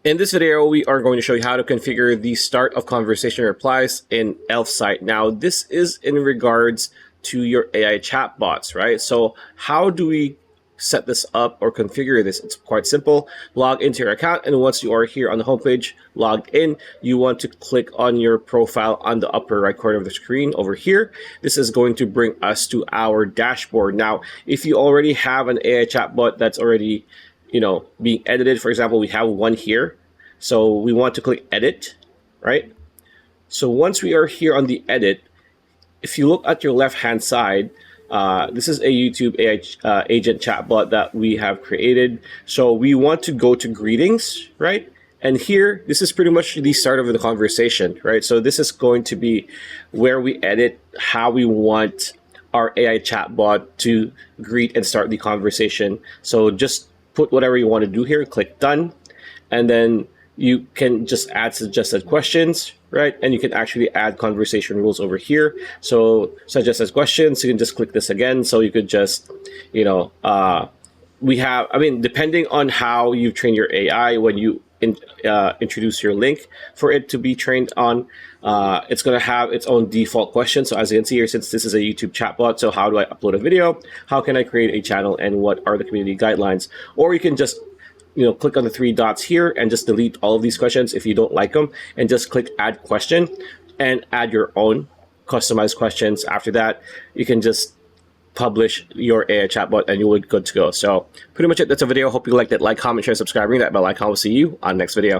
In this video, we are going to show you how to configure the start of conversation replies in Elfsight. Now, this is in regards to your AI chatbots, right? So how do we set this up or configure this? It's quite simple. Log into your account, and once you are here on the homepage, logged in, you want to click on your profile on the upper right corner of the screen over here. This is going to bring us to our dashboard. Now, if you already have an AI chatbot that's already being edited, for example, we have one here. So we want to click edit, right? So once we are here on the edit, if you look at your left-hand side, this is a YouTube AI agent chatbot that we have created. So we want to go to greetings, right? And here, this is pretty much the start of the conversation, right? So this is going to be where we edit how we want our AI chatbot to greet and start the conversation. So just put whatever you want to do here, click done, and then you can just add suggested questions, right? And you can actually add conversation rules over here. So suggested questions, you can just click this again. So you could just, depending on how you train your AI, when you introduce your link for it to be trained on, it's going to have its own default question. So as you can see here, since this is a YouTube chatbot, so how do I upload a video? How can I create a channel? And what are the community guidelines? Or you can just click on the three dots here and just delete all of these questions if you don't like them, and just click add question and add your own customized questions. After that, you can just publish your AI chatbot and you will be good to go. So pretty much it. That's a video. Hope you liked it. Like, comment, share, subscribe, ring that bell icon. We'll see you on the next video.